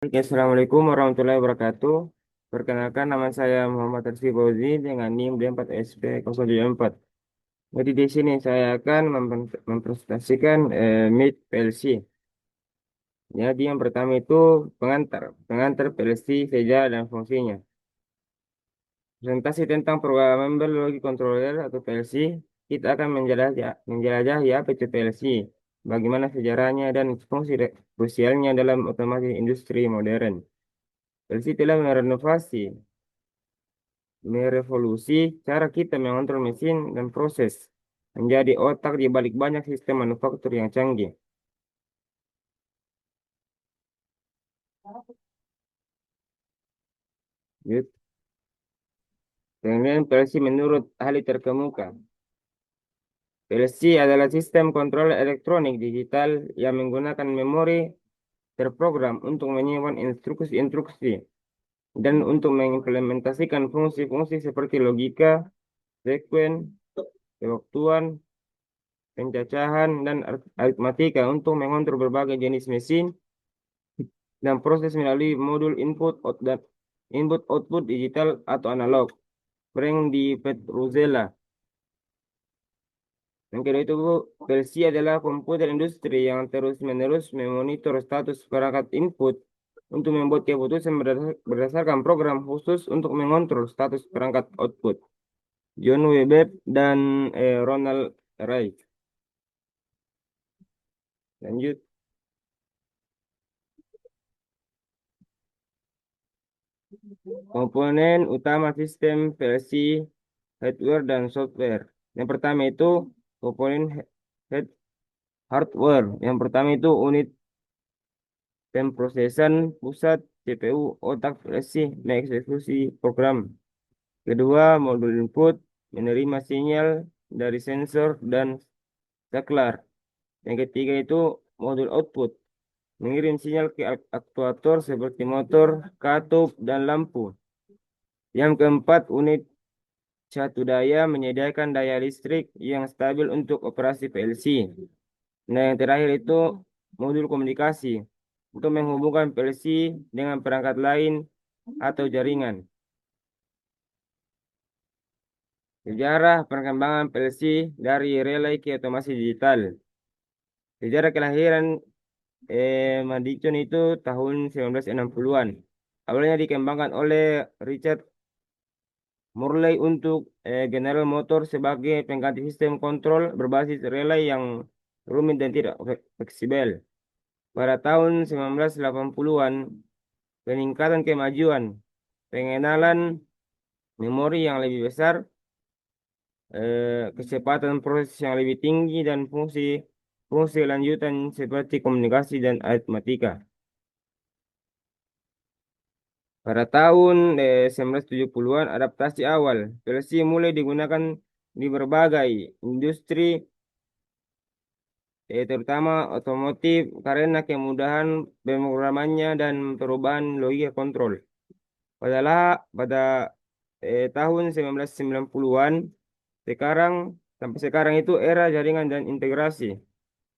Oke, Assalamualaikum warahmatullahi wabarakatuh. Perkenalkan nama saya Muhammad Rizky Fauzi dengan NIM D4SP074. Jadi di sini saya akan mempresentasikan MIT PLC. Jadi yang pertama itu pengantar PLC, sejarah dan fungsinya. Presentasi tentang Programmable Logic Controller atau PLC. Kita akan menjelajahi apa itu PLC, bagaimana sejarahnya dan fungsi krusialnya dalam otomatis industri modern. PLC telah merevolusi cara kita mengontrol mesin dan proses, menjadi otak di balik banyak sistem manufaktur yang canggih. Gitu. Kemudian PLC menurut ahli terkemuka. PLC adalah sistem kontrol elektronik digital yang menggunakan memori terprogram untuk menyimpan instruksi-instruksi dan untuk mengimplementasikan fungsi-fungsi seperti logika, sekuen, kewaktuan, pencacahan, dan aritmatika untuk mengontrol berbagai jenis mesin dan proses melalui modul input output digital atau analog Frank di Petruzela. Yang kedua itu PLC adalah komputer industri yang terus-menerus memonitor status perangkat input untuk membuat keputusan berdasarkan program khusus untuk mengontrol status perangkat output. John Webb dan Ronald Wright. Lanjut. Komponen utama sistem PLC, hardware dan software. Yang pertama itu komponen head- hardware. Yang pertama itu unit pemrosesan pusat CPU, otak PLC, mengeksekusi program. Kedua, modul input menerima sinyal dari sensor dan saklar. Yang ketiga itu modul output mengirim sinyal ke aktuator seperti motor, katup, dan lampu. Yang keempat, unit satu daya menyediakan daya listrik yang stabil untuk operasi PLC. Nah, yang terakhir itu modul komunikasi untuk menghubungkan PLC dengan perangkat lain atau jaringan. Sejarah perkembangan PLC dari relay ke otomasi digital. Sejarah kelahiran Madison itu tahun 1960-an. Awalnya dikembangkan oleh Richard Morley untuk General Motors sebagai pengganti sistem kontrol berbasis relay yang rumit dan tidak fleksibel. Pada tahun 1980-an, peningkatan kemajuan, pengenalan memori yang lebih besar, kecepatan proses yang lebih tinggi, dan fungsi lanjutan seperti komunikasi dan aritmatika. Pada tahun 1970-an, adaptasi awal PLC mulai digunakan di berbagai industri, terutama otomotif, karena kemudahan pemrogramannya dan perubahan logika kontrol. Pada tahun 1990-an, sekarang sampai sekarang itu era jaringan dan integrasi.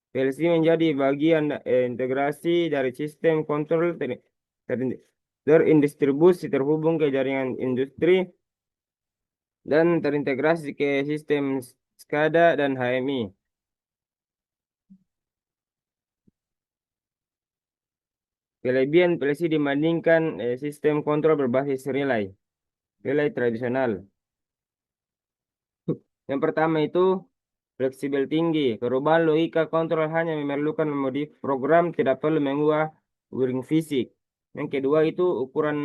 PLC menjadi bagian integrasi dari sistem kontrol terindistribusi terhubung ke jaringan industri dan terintegrasi ke sistem SCADA dan HMI. Kelebihan PLC dibandingkan sistem kontrol berbasis relay tradisional. Yang pertama itu fleksibel tinggi. Perubahan logika kontrol hanya memerlukan memodif program, tidak perlu mengubah wiring fisik. Yang kedua itu ukuran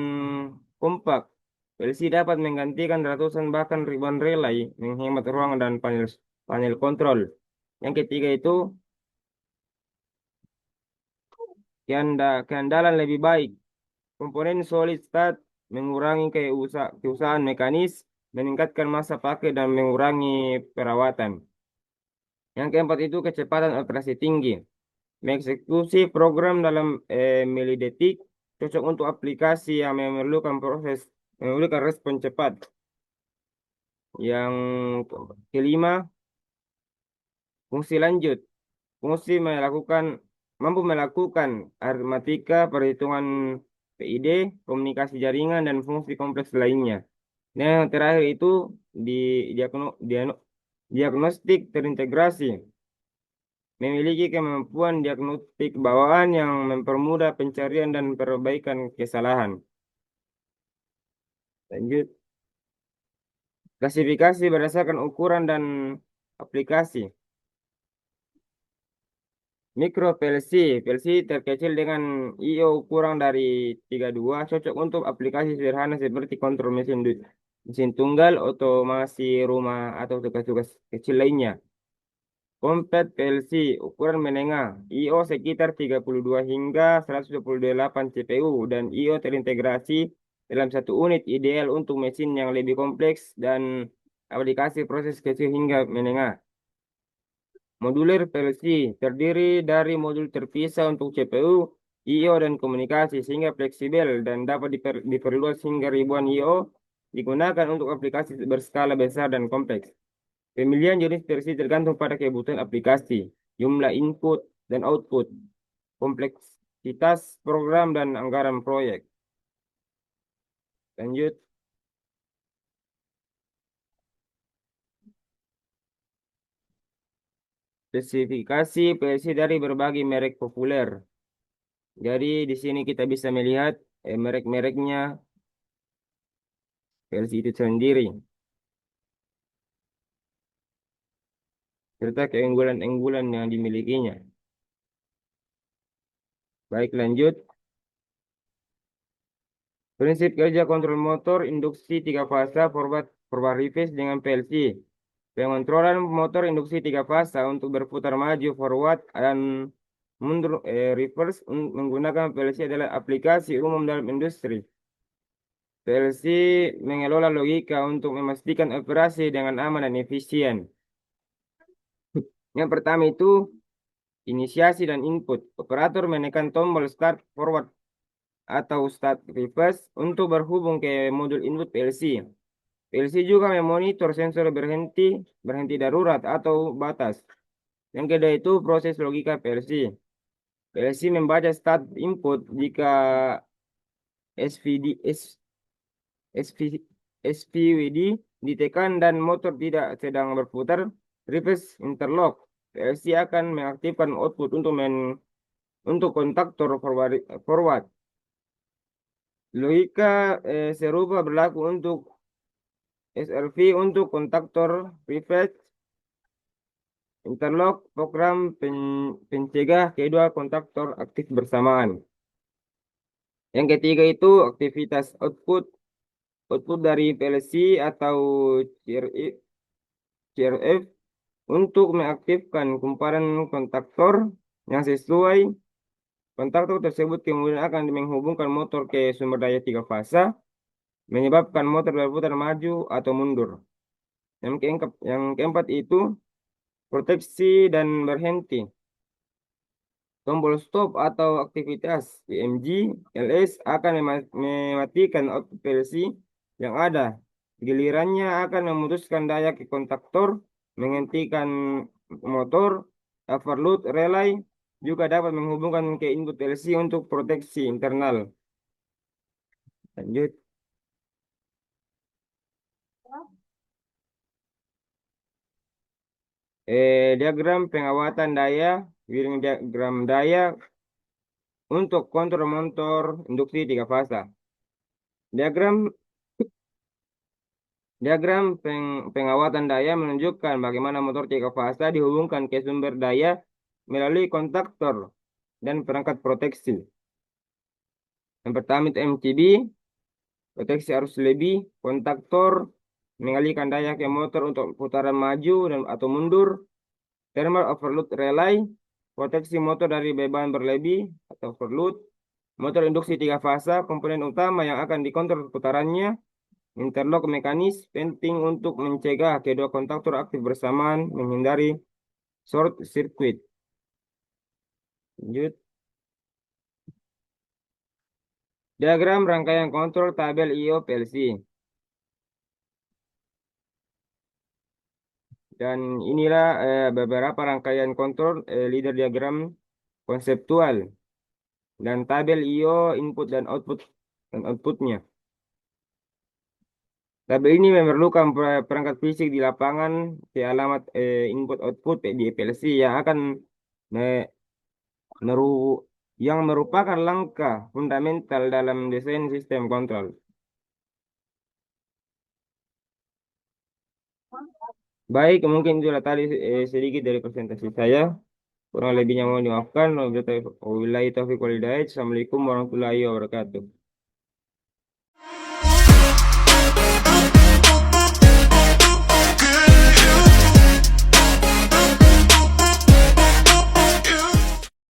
kompak. PLC dapat menggantikan ratusan bahkan ribuan relay, menghemat ruang dan panel kontrol. Yang ketiga itu keandalan lebih baik. Komponen solid state mengurangi kerusakan mekanis, meningkatkan masa pakai dan mengurangi perawatan. Yang keempat itu kecepatan operasi tinggi. Mengeksekusi program dalam milidetik cocok untuk aplikasi yang memerlukan respon cepat. Yang kelima, fungsi lanjut. Fungsi mampu melakukan aritmatika, perhitungan PID, komunikasi jaringan, dan fungsi kompleks lainnya. Nah, yang terakhir itu di diagnostik terintegrasi. Memiliki kemampuan diagnostik bawaan yang mempermudah pencarian dan perbaikan kesalahan. Lanjut, klasifikasi berdasarkan ukuran dan aplikasi. Mikro PLC, PLC terkecil dengan I/O kurang dari 32, cocok untuk aplikasi sederhana seperti kontrol mesin tunggal, otomasi rumah, atau tugas-tugas kecil lainnya. Compact PLC, ukuran menengah, I/O sekitar 32 hingga 128 CPU, dan I/O terintegrasi dalam satu unit, ideal untuk mesin yang lebih kompleks dan aplikasi proses kecil hingga menengah. Moduler PLC terdiri dari modul terpisah untuk CPU, I/O, dan komunikasi sehingga fleksibel dan dapat diperluas hingga ribuan I/O digunakan untuk aplikasi berskala besar dan kompleks. Pemilihan jenis PLC tergantung pada kebutuhan aplikasi, jumlah input dan output, kompleksitas program, dan anggaran proyek. Lanjut, spesifikasi PLC dari berbagai merek populer. Jadi di sini kita bisa melihat merek-mereknya PLC itu sendiri, serta keunggulan-unggulan yang dimilikinya. Baik, lanjut. Prinsip kerja kontrol motor induksi tiga fasa forward reverse dengan PLC. Pengontrolan motor induksi tiga fasa untuk berputar maju forward dan mundur reverse menggunakan PLC adalah aplikasi umum dalam industri. PLC mengelola logika untuk memastikan operasi dengan aman dan efisien. Yang pertama itu inisiasi dan input. Operator menekan tombol start forward atau start reverse untuk berhubung ke modul input PLC. PLC juga memonitor sensor berhenti darurat atau batas. Yang kedua itu proses logika PLC. PLC membaca start input jika SVD, SV, SPWD ditekan dan motor tidak sedang berputar, reverse interlock. PLC akan mengaktifkan output untuk kontaktor forward. Logika serupa berlaku untuk SRV untuk kontaktor reverse interlock, program pencegah kedua kontaktor aktif bersamaan. Yang ketiga itu aktivitas output dari PLC atau CRF untuk mengaktifkan kumparan kontaktor yang sesuai. Kontaktor tersebut kemudian akan menghubungkan motor ke sumber daya tiga fasa, menyebabkan motor berputar maju atau mundur. Yang keempat itu proteksi dan berhenti. Tombol stop atau aktivitas EMG LS akan mematikan output PLC yang ada. Gilirannya akan memutuskan daya ke kontaktor, menghentikan motor, overload relay, juga dapat menghubungkan ke input PLC untuk proteksi internal. Lanjut. Diagram pengawatan daya, wiring diagram daya untuk kontrol motor induksi tiga fasa. Diagram Diagram pengawatan daya menunjukkan bagaimana motor tiga fasa dihubungkan ke sumber daya melalui kontaktor dan perangkat proteksi. Yang pertama itu MCB, proteksi arus lebih, kontaktor mengalihkan daya ke motor untuk putaran maju dan atau mundur, thermal overload relay, proteksi motor dari beban berlebih atau overload, motor induksi tiga fasa, komponen utama yang akan dikontrol putarannya, interlock mekanis penting untuk mencegah kedua kontaktor aktif bersamaan, menghindari short circuit. Lanjut. Diagram rangkaian kontrol tabel I/O PLC. Dan inilah beberapa rangkaian kontrol leader diagram konseptual. dan tabel I/O input dan outputnya. Tabel ini memerlukan perangkat fisik di lapangan di alamat input output di PLC yang akan me- meru yang merupakan langkah fundamental dalam desain sistem kontrol. Baik, mungkin itulah tadi sedikit dari presentasi saya. Kurang lebihnya mohon dimaafkan. Wabillahi taufiq wal hidayah. Assalamualaikum warahmatullahi wabarakatuh.